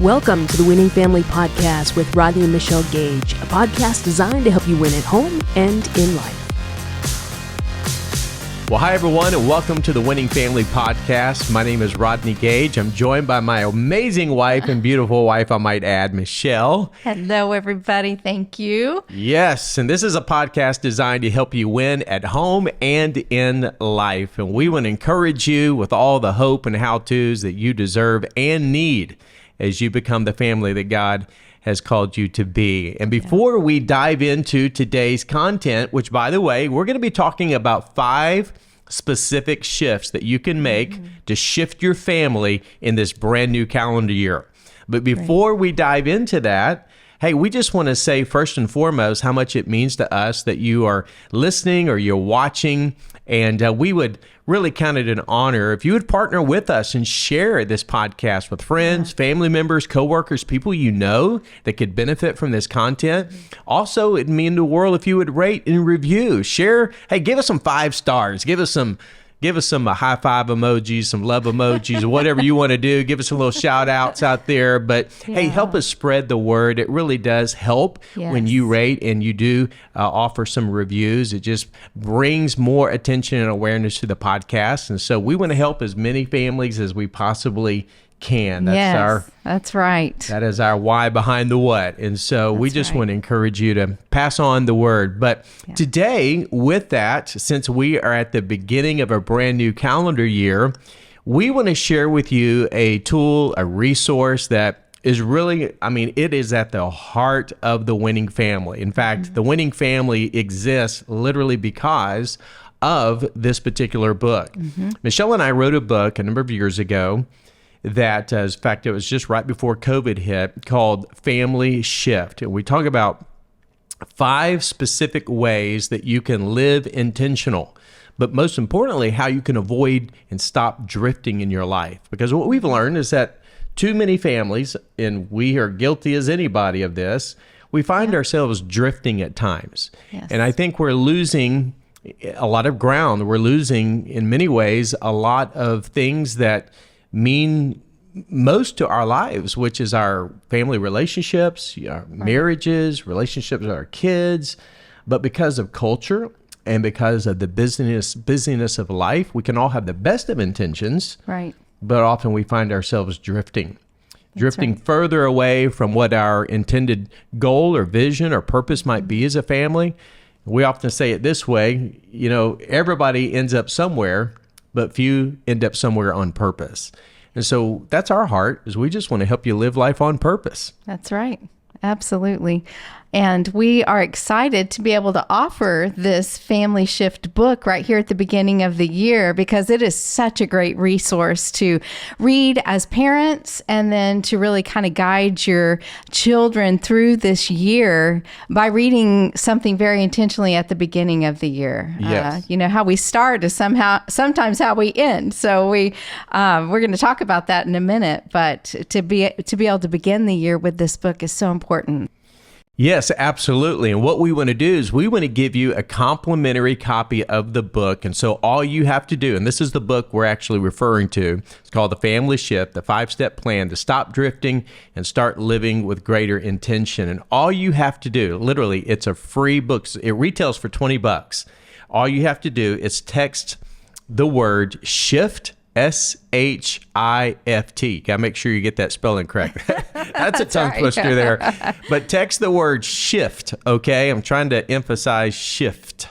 Welcome to the Winning Family Podcast with Rodney and Michelle Gage, a podcast designed to help you win at home and in life. Well, hi, everyone, and welcome to the Winning Family Podcast. My name is Rodney Gage. I'm joined by my amazing wife and beautiful wife, I might add, Michelle. Hello, everybody. Thank you. Yes, and this is a podcast designed to help you win at home and in life. And we want to encourage you with all the hope and how-tos that you deserve and need as you become the family that God has called you to be. And before we dive into today's content, which, by the way, we're going to be talking about 5 specific shifts that you can make to shift your family in this brand new calendar year. But before we dive into that, hey, we just want to say first and foremost how much it means to us that you are listening or you're watching. And we would really count it an honor if you would partner with us and share this podcast with friends, family members, coworkers, people you know that could benefit from this content. Also, it'd mean the world if you would rate and review. Share, hey, give us some 5 stars. Give us some high five emojis, some love emojis, whatever you want to do. Give us some little shout outs out there. But hey, help us spread the word. It really does help when you rate and you do offer some reviews. It just brings more attention and awareness to the podcast. And so we want to help as many families as we possibly can. That's right. That is our why behind the what. And so we just want to encourage you to pass on the word. But today, with that, since we are at the beginning of a brand new calendar year, we want to share with you a tool, a resource that is really, it is at the heart of the winning family. In fact, the winning family exists literally because of this particular book. Michelle and I wrote a book a number of years ago that, in fact, it was just right before COVID hit, called Family Shift. And we talk about 5 specific ways that you can live intentional, but most importantly, how you can avoid and stop drifting in your life. Because what we've learned is that too many families, and we are guilty as anybody of this, we find ourselves drifting at times. And I think we're losing a lot of ground. We're losing, in many ways, a lot of things that mean most to our lives, which is our family relationships, our marriages, relationships with our kids. But because of culture and because of the busyness of life, we can all have the best of intentions, but often we find ourselves drifting further away from what our intended goal or vision or purpose might be as a family. We often say it this way, everybody ends up somewhere, but few end up somewhere on purpose. And so that's our heart, is we just want to help you live life on purpose. That's right. Absolutely. And we are excited to be able to offer this Family Shift book right here at the beginning of the year, because it is such a great resource to read as parents and then to really kind of guide your children through this year by reading something very intentionally at the beginning of the year. Yes. How we start is sometimes how we end. So we're going to talk about that in a minute, but to be able to begin the year with this book is so important. Yes, absolutely. And what we want to do is we want to give you a complimentary copy of the book. And so all you have to do, and this is the book we're actually referring to, it's called The Family Shift, the 5-step plan to stop drifting and start living with greater intention. And all you have to do, literally, it's a free book. It retails for $20. All you have to do is text the word SHIFT, SHIFT. Got to make sure you get that spelling correct. That's a tongue twister there. But text the word SHIFT, okay? I'm trying to emphasize shift,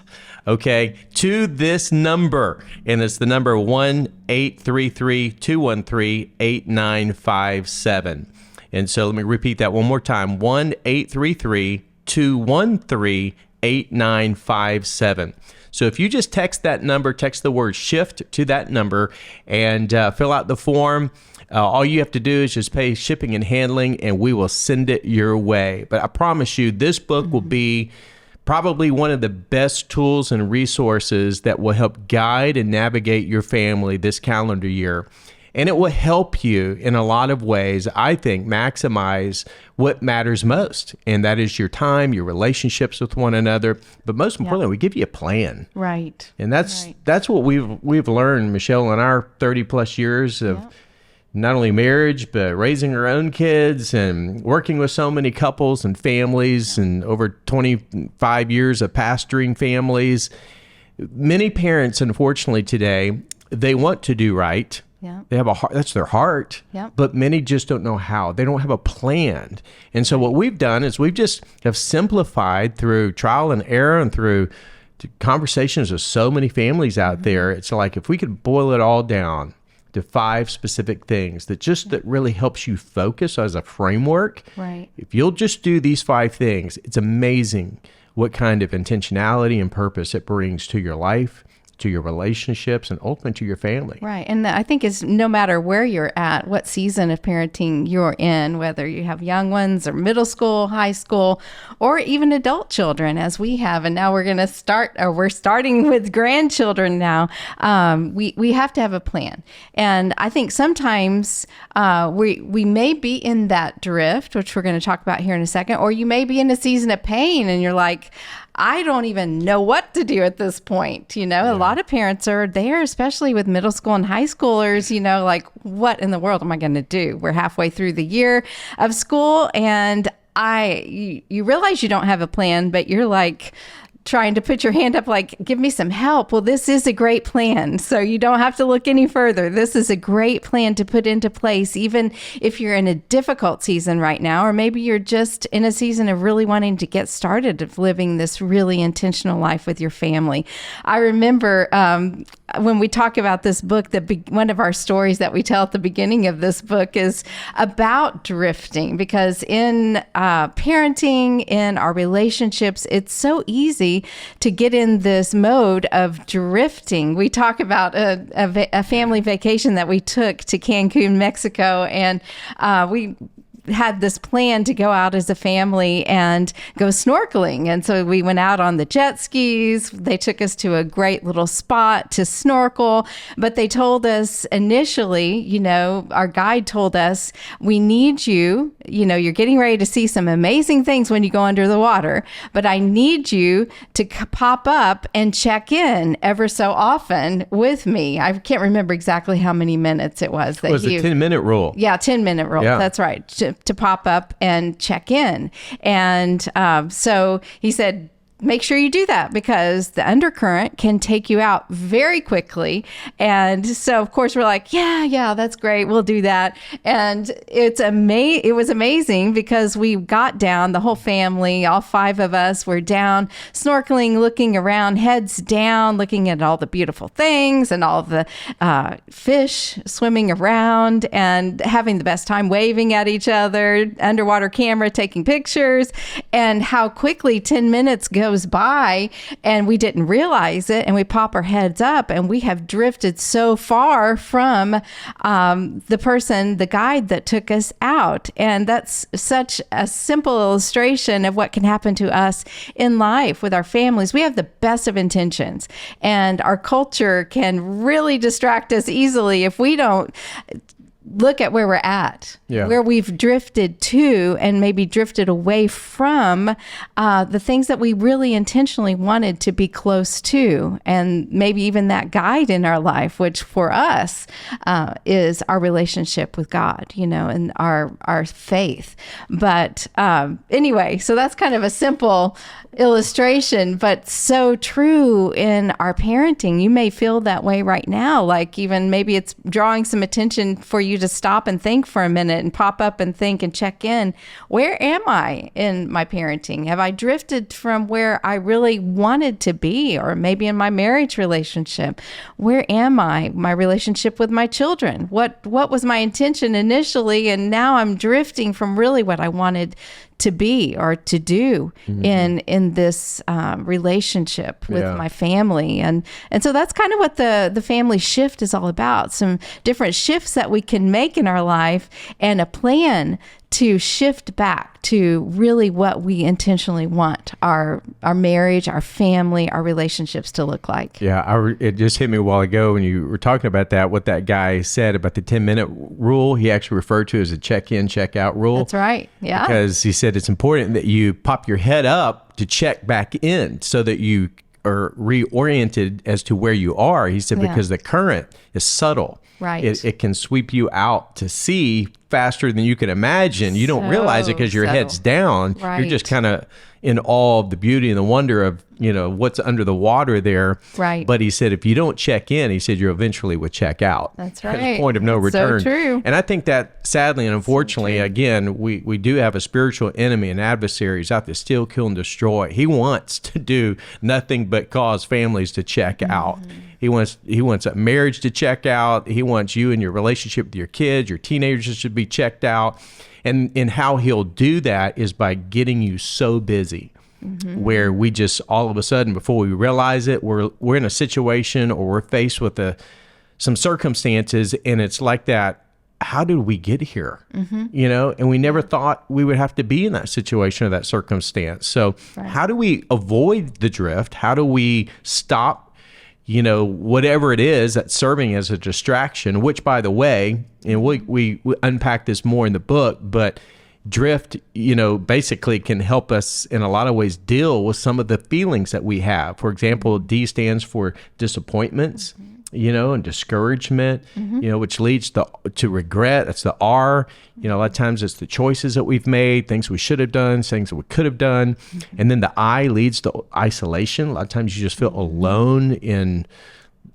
okay, to this number. And it's the number 1-833-213-8957. And so let me repeat that one more time. 1-833-213-8957. So if you just text that number, text the word SHIFT to that number and fill out the form, all you have to do is just pay shipping and handling, and we will send it your way. But I promise you, this book will be probably one of the best tools and resources that will help guide and navigate your family this calendar year. And it will help you in a lot of ways, I think, maximize what matters most. And that is your time, your relationships with one another. But most importantly, we give you a plan. Right. And that's what we've learned, Michelle, in our 30 plus years of not only marriage, but raising her own kids and working with so many couples and families and over 25 years of pastoring families. Many parents, unfortunately, today, they want to do right. Yeah. They have a heart, that's their heart, but many just don't know how. They don't have a plan. And so what we've done is we've just have simplified through trial and error and through conversations with so many families out there. It's like if we could boil it all down to 5 specific things that really helps you focus as a framework. Right. If you'll just do these 5 things, it's amazing what kind of intentionality and purpose it brings to your life, to your relationships, and ultimately to your family. Right. And I think it's no matter where you're at, what season of parenting you're in, whether you have young ones or middle school, high school, or even adult children as we have. And now we're starting with grandchildren now. We have to have a plan. And I think sometimes we may be in that drift, which we're going to talk about here in a second, or you may be in a season of pain and you're like, I don't even know what to do at this point. A lot of parents are there, especially with middle school and high schoolers, like, what in the world am I going to do? We're halfway through the year of school and you realize you don't have a plan, but you're like trying to put your hand up like, give me some help. Well, this is a great plan. So you don't have to look any further. This is a great plan to put into place, even if you're in a difficult season right now, or maybe you're just in a season of really wanting to get started of living this really intentional life with your family. I remember when we talk about this book, one of our stories that we tell at the beginning of this book is about drifting, because in parenting, in our relationships, it's so easy to get in this mode of drifting. We talk about a family vacation that we took to Cancun, Mexico, and we had this plan to go out as a family and go snorkeling. And so we went out on the jet skis. They took us to a great little spot to snorkel. But they told us initially, our guide told us, we need you, you're getting ready to see some amazing things when you go under the water, but I need you to pop up and check in ever so often with me. I can't remember exactly how many minutes it was. It was a 10-minute rule. Yeah, 10-minute rule. Yeah. That's right. To pop up and check in. And so he said, make sure you do that because the undercurrent can take you out very quickly. And so, of course, we're like, yeah, that's great. We'll do that. And it was amazing because we got down, the whole family, all 5 of us were down snorkeling, looking around, heads down, looking at all the beautiful things and all the fish swimming around and having the best time, waving at each other, underwater camera, taking pictures, and how quickly 10 minutes goes by and we didn't realize it, and we pop our heads up and we have drifted so far from the guide that took us out. And that's such a simple illustration of what can happen to us in life with our families. We have the best of intentions, and our culture can really distract us easily if we don't look at where we're at, where we've drifted to, and maybe drifted away from the things that we really intentionally wanted to be close to. And maybe even that guide in our life, which for us is our relationship with God, and our faith. But anyway, so that's kind of a simple illustration, but so true in our parenting. You may feel that way right now, like even maybe it's drawing some attention for you to stop and think for a minute and pop up and think and check in. Where am I in my parenting? Have I drifted from where I really wanted to be? Or maybe in my marriage relationship, where am I? My relationship with my children? What was my intention initially? And now I'm drifting from really what I wanted to be or to do in this relationship with my family. And so that's kind of what the family shift is all about. Some different shifts that we can make in our life and a plan to shift back to really what we intentionally want our marriage, our family, our relationships to look like. Yeah, it just hit me a while ago when you were talking about that, what that guy said about the 10-minute rule. He actually referred to as a check-in, check-out rule. That's right, yeah. Because he said it's important that you pop your head up to check back in so that you or reoriented as to where you are. He said, because the current is subtle. Right. It can sweep you out to sea faster than you can imagine. You don't realize it because your head's down. Right. You're just kind of in awe of the beauty and the wonder of, what's under the water there. Right. But he said, if you don't check in, he said, you eventually would check out. That's right. At a point of no return. So true. And I think that sadly and unfortunately, again, we do have a spiritual enemy and adversaries out to steal, kill, and destroy. He wants to do nothing but cause families to check out. He wants a marriage to check out. He wants you and your relationship with your kids, your teenagers should be checked out. And how he'll do that is by getting you so busy where we just all of a sudden, before we realize it, we're in a situation or we're faced with some circumstances, and it's like that. How did we get here? And we never thought we would have to be in that situation or that circumstance. So how do we avoid the drift? How do we stop whatever it is that's serving as a distraction, which, by the way, and we unpack this more in the book, but drift, basically can help us in a lot of ways deal with some of the feelings that we have. For example, D stands for disappointments, and discouragement, which leads to regret. That's the R. A lot of times it's the choices that we've made, things we should have done, things that we could have done. And then the I leads to isolation. A lot of times you just feel alone in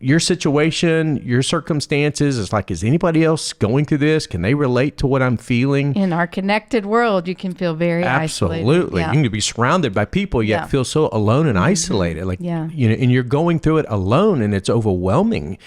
your situation, your circumstances. It's like, is anybody else going through this? Can they relate to what I'm feeling? In our connected world, you can feel very isolated. Absolutely. You can be surrounded by people, yet feel so alone and isolated. And you're going through it alone, and it's overwhelming.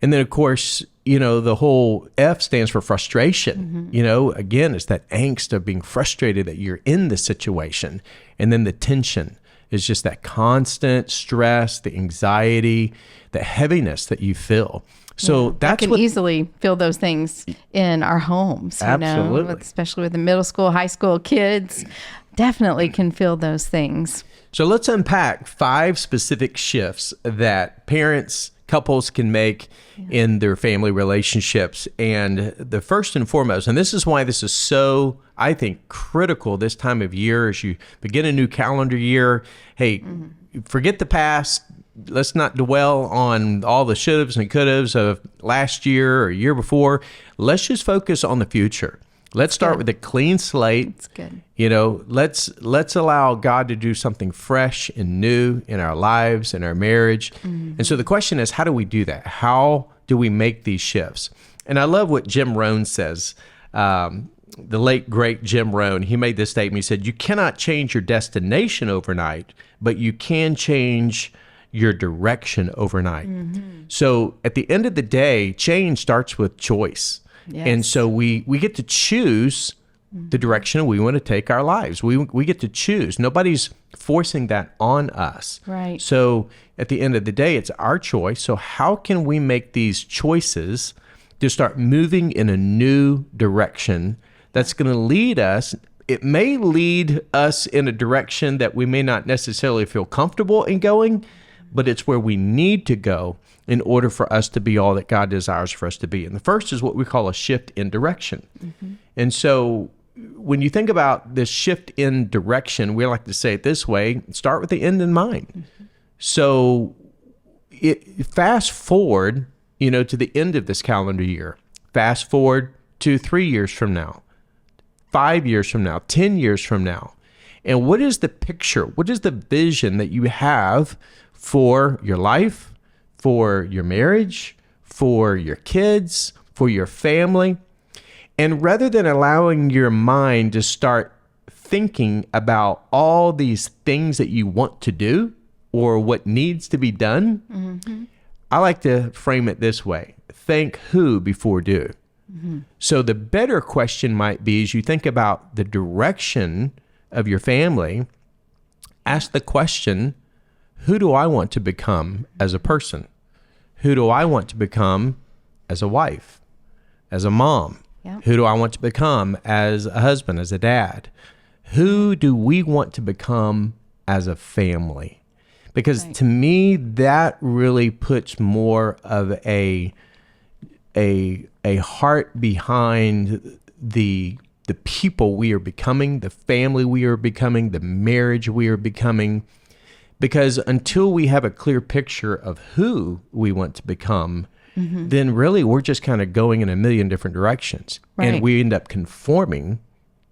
And then, of course, the whole F stands for frustration. Again, it's that angst of being frustrated that you're in this situation. And then the tension is just that constant stress, the anxiety, the heaviness that you feel. So that's can easily feel those things in our homes. Absolutely. Especially with the middle school, high school kids, definitely can feel those things. So let's unpack 5 specific shifts that parents, couples can make in their family relationships. And the first and foremost, and this is why this is so, I think, critical this time of year as you begin a new calendar year. Hey, forget the past. Let's not dwell on all the shoulds and coulds of last year or year before. Let's just focus on the future. Let's start with a clean slate. That's good. Let's allow God to do something fresh and new in our lives, in our marriage. And so the question is, how do we do that? How do we make these shifts? And I love what Jim Rohn says. The late, great Jim Rohn, he made this statement. He said, you cannot change your destination overnight, but you can change your direction overnight. So at the end of the day, change starts with choice. Yes. And so we get to choose the direction we want to take our lives. We get to choose. Nobody's forcing that on us. Right. So at the end of the day, it's our choice. So how can we make these choices to start moving in a new direction that's going to lead us? It may lead us in a direction that we may not necessarily feel comfortable in going, but it's where we need to go in order for us to be all that God desires for us to be. And the first is what we call a shift in direction. And so when you think about this shift in direction, we like to say it this way, start with the end in mind. So fast forward, to the end of this calendar year, fast forward to 3 years from now, 5 years from now, 10 years from now. And what is the picture? What is the vision that you have for your life, for your marriage, for your kids, for your family? And rather than allowing your mind to start thinking about all these things that you want to do or what needs to be done, I like to frame it this way. Think who before do. So the better question might be, as you think about the direction of your family, ask the question, who do I want to become as a person? Who do I want to become as a wife, as a mom? Yeah. Who do I want to become as a husband, as a dad? Who do we want to become as a family? Because to me, that really puts more of a heart behind the people we are becoming, the family we are becoming, the marriage we are becoming. Because until we have a clear picture of who we want to become, then really we're just kind of going in a million different directions. Right. And we end up conforming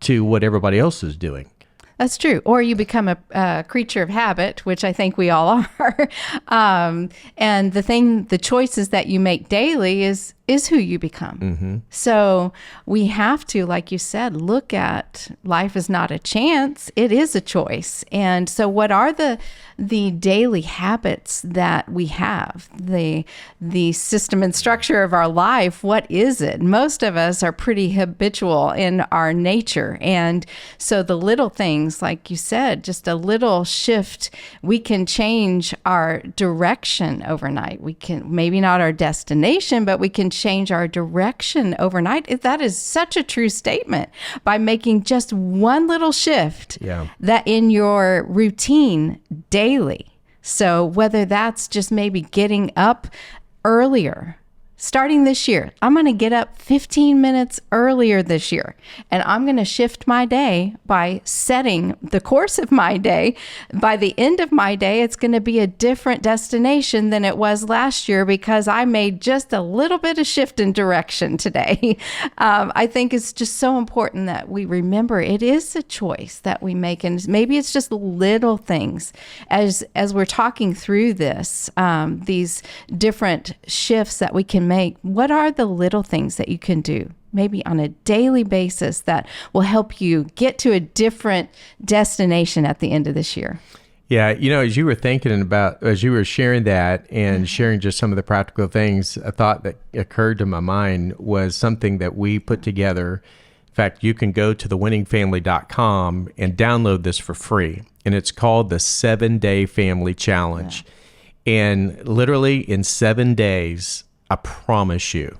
to what everybody else is doing. That's true. Or you become a creature of habit, which I think we all are. And the choices that you make daily is who you become. So we have to, like you said, look at life is not a chance, it is a choice. And so what are the daily habits that we have? The system and structure of our life, what is it? Most of us are pretty habitual in our nature. And so the little things, like you said, just a little shift, we can change our direction overnight. We can, maybe not our destination, but we can change our direction overnight. That is such a true statement. By making just one little shift that in your routine daily. So whether that's just maybe getting up earlier, starting this year, I'm going to get up 15 minutes earlier this year, and I'm going to shift my day by setting the course of my day. By the end of my day, it's going to be a different destination than it was last year because I made just a little bit of shift in direction today. I think it's just so important that we remember it is a choice that we make, and maybe it's just little things. As we're talking through this, these different shifts that we can make, what are the little things that you can do maybe on a daily basis that will help you get to a different destination at the end of this year? Yeah, as you were thinking about, as you were sharing that and sharing just some of the practical things, a thought that occurred to my mind was something that we put together. In fact, you can go to thewinningfamily.com and download this for free. And it's called the 7-Day Family Challenge. And literally in 7 days, I promise you,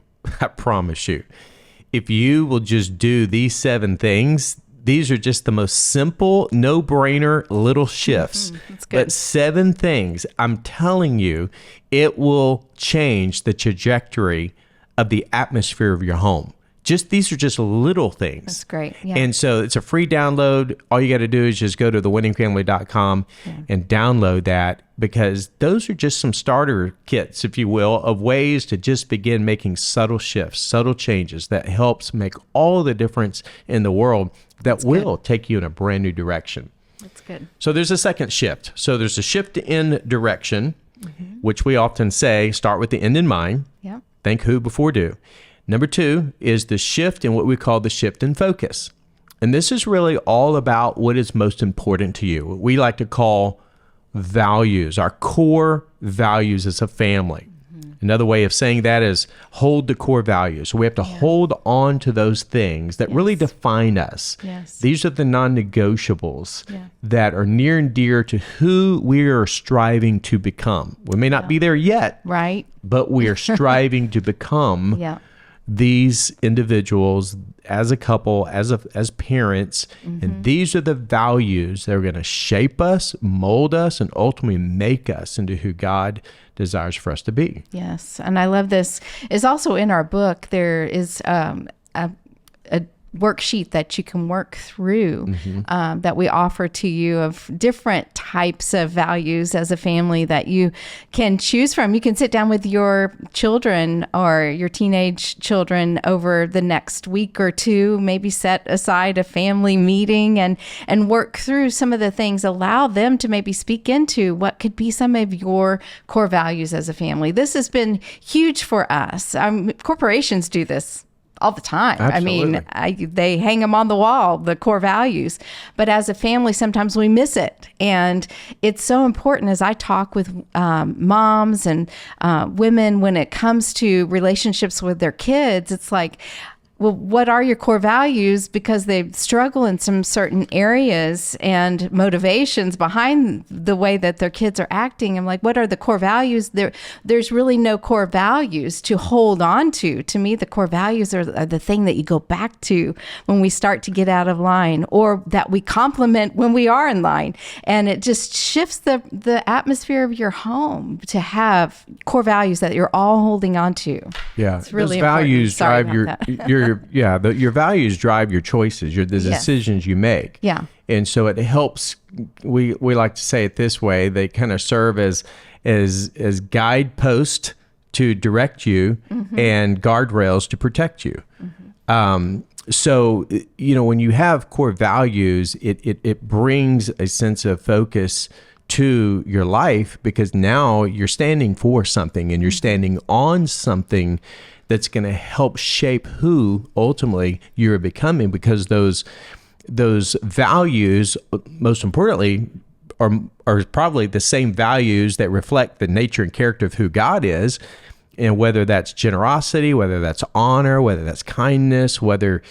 if you will just do these 7 things, these are just the most simple, no-brainer little shifts. That's good. But 7 things, I'm telling you, it will change the trajectory of the atmosphere of your home. These are just little things. That's great. Yeah. And so it's a free download. All you got to do is just go to thewinningfamily.com and download that, because those are just some starter kits, if you will, of ways to just begin making subtle shifts, subtle changes that helps make all the difference in the world that will take you in a brand new direction. That's good. So there's a second shift. So there's a shift in direction, which we often say, start with the end in mind. Yeah. Think who before do. Number 2 is the shift in what we call the shift in focus. And this is really all about what is most important to you. What we like to call values, our core values as a family. Another way of saying that is hold the core values. So we have to hold on to those things that really define us. Yes. These are the non-negotiables that are near and dear to who we are striving to become. We may not be there yet, right? But we are striving to become these individuals as a couple, as parents, and these are the values that are going to shape us, mold us, and ultimately make us into who God desires for us to be. Yes, and I love this. Is also in our book. There is a worksheet that you can work through that we offer to you of different types of values as a family that you can choose from. You can sit down with your children or your teenage children over the next week or two, maybe set aside a family meeting and work through some of the things, allow them to maybe speak into what could be some of your core values as a family. This has been huge for us. Corporations do this all the time. Absolutely. I mean, they hang them on the wall, the core values. But as a family, sometimes we miss it. And it's so important as I talk with moms and women when it comes to relationships with their kids, it's like, well, what are your core values? Because they struggle in some certain areas and motivations behind the way that their kids are acting. I'm like, what are the core values? There's really no core values to hold on to. To me, the core values are the thing that you go back to when we start to get out of line, or that we compliment when we are in line. And it just shifts the atmosphere of your home to have core values that you're all holding on to. Yeah, it's really those values drive your your values drive your choices, the decisions you make. Yeah. And so it helps. We like to say it this way: they kind of serve as guideposts to direct you and guardrails to protect you. So, when you have core values, it brings a sense of focus to your life, because now you're standing for something and you're standing on something that's going to help shape who ultimately you're becoming, because those values, most importantly, are probably the same values that reflect the nature and character of who God is. And whether that's generosity, whether that's honor, whether that's kindness, whether,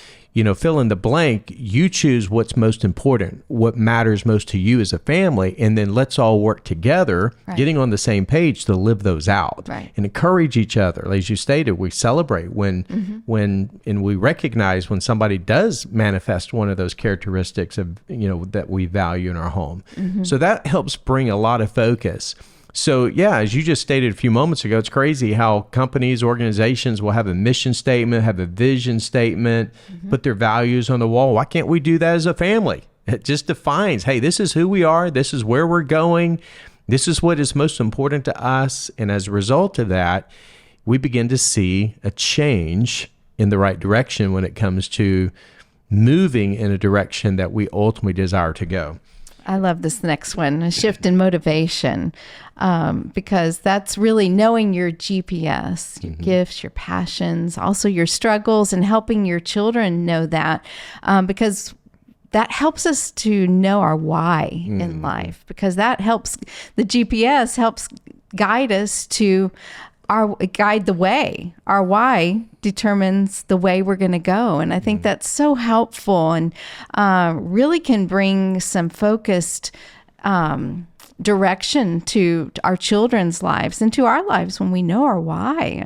fill in the blank, you choose what's most important, what matters most to you as a family, and then let's all work together, getting on the same page to live those out and encourage each other. As you stated, we celebrate when we recognize when somebody does manifest one of those characteristics of, that we value in our home. So that helps bring a lot of focus. So as you just stated a few moments ago, it's crazy how companies, organizations will have a mission statement, have a vision statement, put their values on the wall. Why can't we do that as a family? It just defines, hey, this is who we are. This is where we're going. This is what is most important to us. And as a result of that, we begin to see a change in the right direction when it comes to moving in a direction that we ultimately desire to go. I love this next one, a shift in motivation, because that's really knowing your GPS, your gifts, your passions, also your struggles, and helping your children know that, because that helps us to know our why in life, because that helps, the GPS helps guide us to guide the way. Our why determines the way we're going to go. And I think that's so helpful, and really can bring some focused direction to our children's lives and to our lives when we know our why.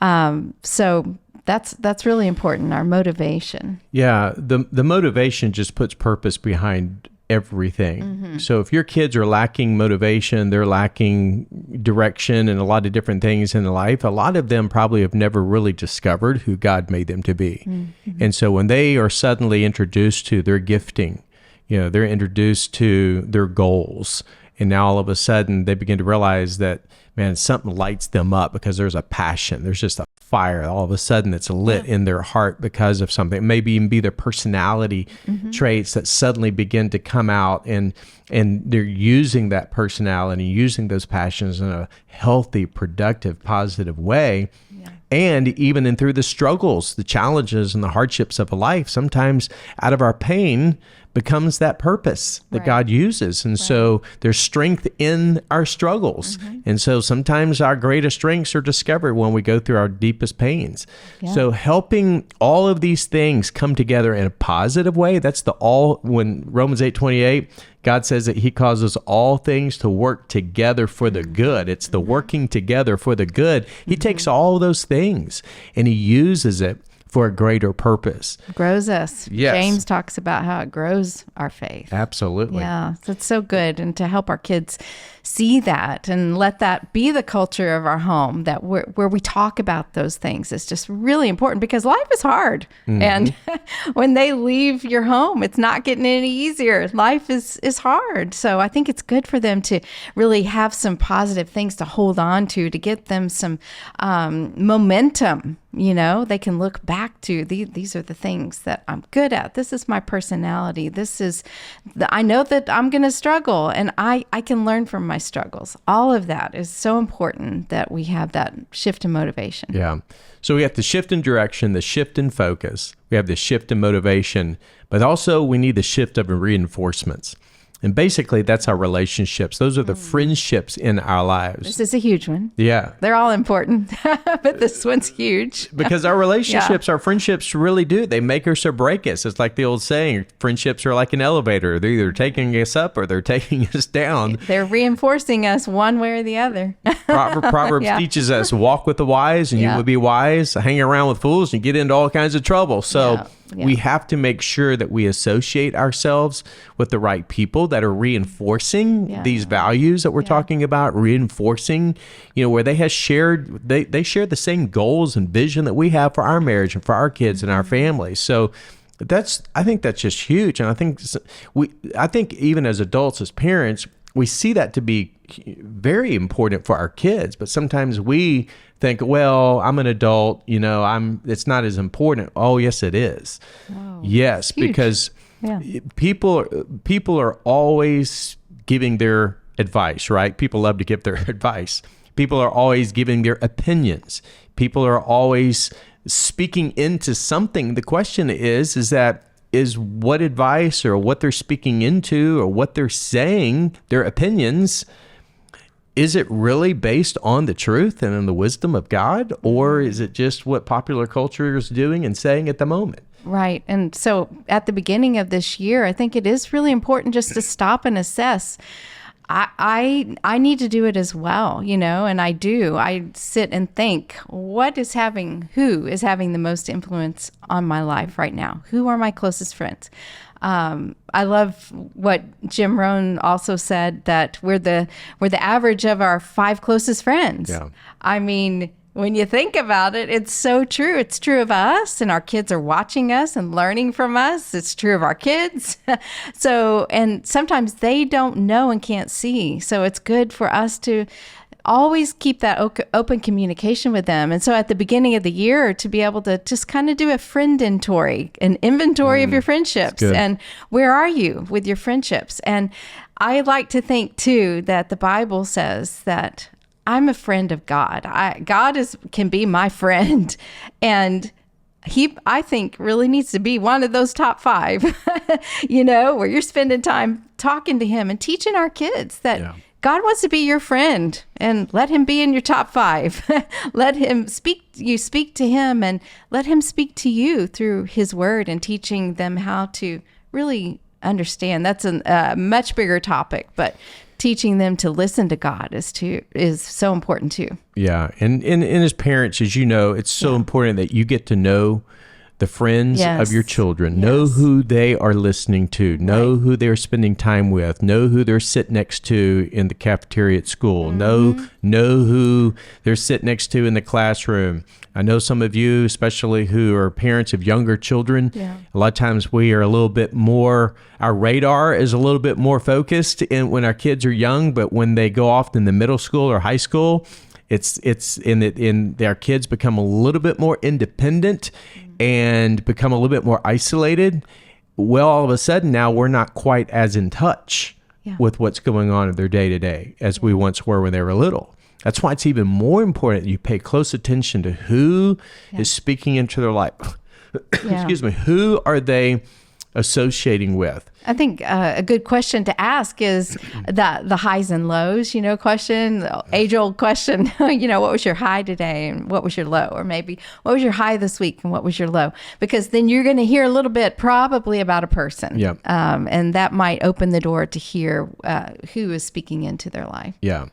And so that's really important, our motivation. Yeah, the motivation just puts purpose behind everything. So if your kids are lacking motivation, they're lacking direction and a lot of different things in life, a lot of them probably have never really discovered who God made them to be. And so when they are suddenly introduced to their gifting, they're introduced to their goals, and now all of a sudden they begin to realize that, man, something lights them up because there's a passion. There's just a fire. All of a sudden it's lit in their heart because of something. It maybe even be their personality traits that suddenly begin to come out, and they're using that personality, using those passions in a healthy, productive, positive way. And even in through the struggles, the challenges, and the hardships of a life, sometimes out of our pain becomes that purpose that God uses. And so there's strength in our struggles. And so sometimes our greatest strengths are discovered when we go through our deepest pains. So helping all of these things come together in a positive way, that's when Romans 8:28, God says that he causes all things to work together for the good. It's the working together for the good. He takes all those things and he uses it for a greater purpose. Grows us. Yes. James talks about how it grows our faith. Absolutely. Yeah, that's so good. And to help our kids see that and let that be the culture of our home, that where we talk about those things is just really important, because life is hard. And when they leave your home, it's not getting any easier. Life is hard. So I think it's good for them to really have some positive things to hold on to get them some momentum. They can look back to these are the things that I'm good at. This is my personality. I know that I'm going to struggle, and I can learn from my struggles. All of that is so important, that we have that shift in motivation. Yeah. So we have the shift in direction, the shift in focus. We have the shift in motivation, but also we need the shift of reinforcements. And basically, that's our relationships. Those are the friendships in our lives. This is a huge one. Yeah. They're all important, but this one's huge. Because our relationships, our friendships really do. They make us or break us. It's like the old saying, friendships are like an elevator. They're either taking us up or they're taking us down. They're reinforcing us one way or the other. Proverbs teaches us, walk with the wise and you will be wise. Hang around with fools and you get into all kinds of trouble. So We have to make sure that we associate ourselves with the right people that are reinforcing these values that we're talking about, reinforcing, where they have shared, they share the same goals and vision that we have for our marriage and for our kids and our families. So I think that's just huge. And I think even as adults, as parents, we see that to be very important for our kids, but sometimes we think, well, I'm an adult, it's not as important. Oh, yes, it is. Wow. Yes, because people are always giving their advice, right? People love to give their advice. People are always giving their opinions. People are always speaking into something. The question is what advice or what they're speaking into or what they're saying, their opinions, is it really based on the truth and in the wisdom of God, or is it just what popular culture is doing and saying at the moment? Right. And so at the beginning of this year, I think it is really important just to stop and assess. I need to do it as well, and I do. I sit and think, who is having the most influence on my life right now? Who are my closest friends? I love what Jim Rohn also said, that we're the average of our 5 closest friends. Yeah. I mean, when you think about it, it's so true. It's true of us, and our kids are watching us and learning from us. It's true of our kids. And sometimes they don't know and can't see. So it's good for us to always keep that open communication with them. And so at the beginning of the year, to be able to just kind of do a friend inventory, an inventory of your friendships, and where are you with your friendships? And I like to think too that the Bible says that I'm a friend of God. God can be my friend, and he, I think, really needs to be one of those top 5, where you're spending time talking to him and teaching our kids that God wants to be your friend, and let him be in your top 5. Let him speak to him, and let him speak to you through his word, and teaching them how to really understand. That's a much bigger topic, but teaching them to listen to God is so important too. Yeah. And as parents, as you know, it's so important that you get to know the friends of your children, know who they are listening to, know who they're spending time with, know who they're sitting next to in the cafeteria at school, know who they're sitting next to in the classroom. I know some of you, especially who are parents of younger children, a lot of times we are a little bit more, our radar is a little bit more focused when our kids are young, but when they go off in the middle school or high school, it's in their kids become a little bit more independent and become a little bit more isolated. Well, all of a sudden now we're not quite as in touch with what's going on in their day to day as we once were when they were little. That's why it's even more important that you pay close attention to who is speaking into their life. Excuse me. Who are they associating with? I think a good question to ask is the highs and lows, question, the age-old question, what was your high today and what was your low? Or maybe what was your high this week and what was your low? Because then you're going to hear a little bit probably about a person. Yep. And that might open the door to hear who is speaking into their life. Yeah.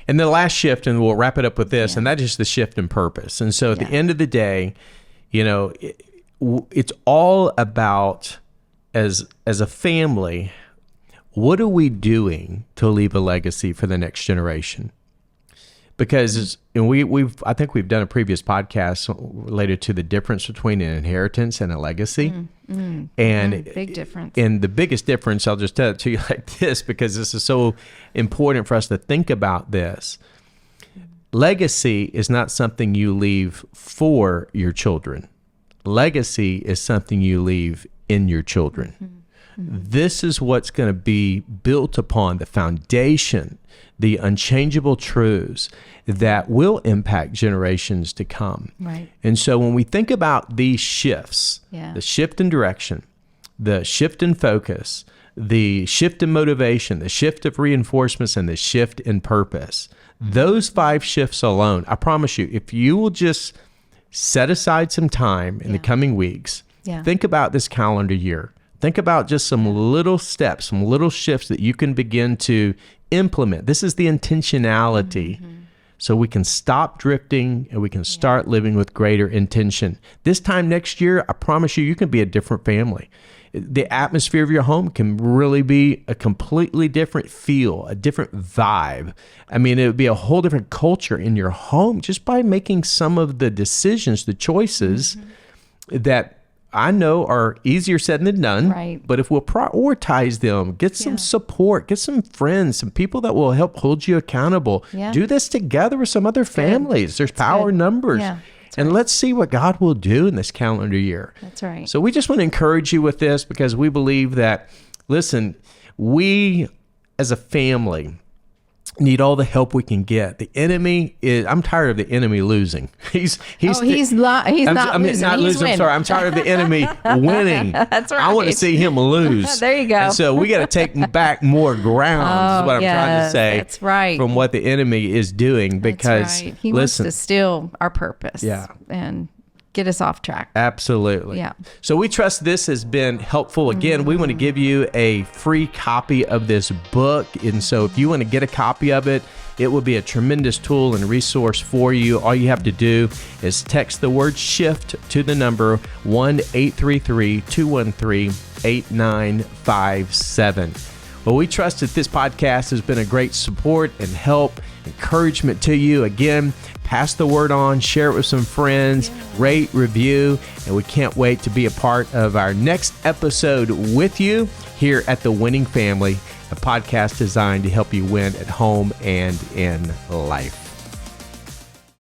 And the last shift, and we'll wrap it up with this, and that is the shift in purpose. And so at the end of the day, it's all about, as a family, what are we doing to leave a legacy for the next generation? Because I think we've done a previous podcast related to the difference between an inheritance and a legacy. Big difference. And the biggest difference, I'll just tell it to you like this, because this is so important for us to think about this. Legacy is not something you leave for your children. Legacy is something you leave in your children. This is what's going to be built upon the foundation, the unchangeable truths that will impact generations to come. Right. And so when we think about these shifts, the shift in direction, the shift in focus, the shift in motivation, the shift of reinforcements, and the shift in purpose, those 5 shifts alone, I promise you, if you will just set aside some time in the coming weeks, think about this calendar year. Think about just some little steps, some little shifts that you can begin to implement. This is the intentionality so we can stop drifting and we can start living with greater intention. This time next year, I promise you, you can be a different family. The atmosphere of your home can really be a completely different feel, a different vibe. I mean, it would be a whole different culture in your home just by making some of the decisions, the choices that I know are easier said than done, right. But if we'll prioritize them, get some support, get some friends, some people that will help hold you accountable. Do this together with some other families. There's power in numbers. Yeah, and let's see what God will do in this calendar year. That's right. So we just want to encourage you with this because we believe that, listen, we as a family need all the help we can get. The enemy is, I'm tired of the enemy losing. He's not losing. I'm sorry. I'm tired of the enemy winning. That's right. I want to see him lose. There you go. And so we got to take back more ground, is what I'm trying to say. That's right. From what the enemy is doing, because he wants to steal our purpose. And get us off track. Absolutely. Yeah. So we trust this has been helpful. Again, we want to give you a free copy of this book. And so if you want to get a copy of it, it will be a tremendous tool and resource for you. All you have to do is text the word SHIFT to the number 1-833-213-8957. Well, we trust that this podcast has been a great support and help, encouragement to you. Again, pass the word on, share it with some friends, rate, review, and we can't wait to be a part of our next episode with you here at The Winning Family, a podcast designed to help you win at home and in life.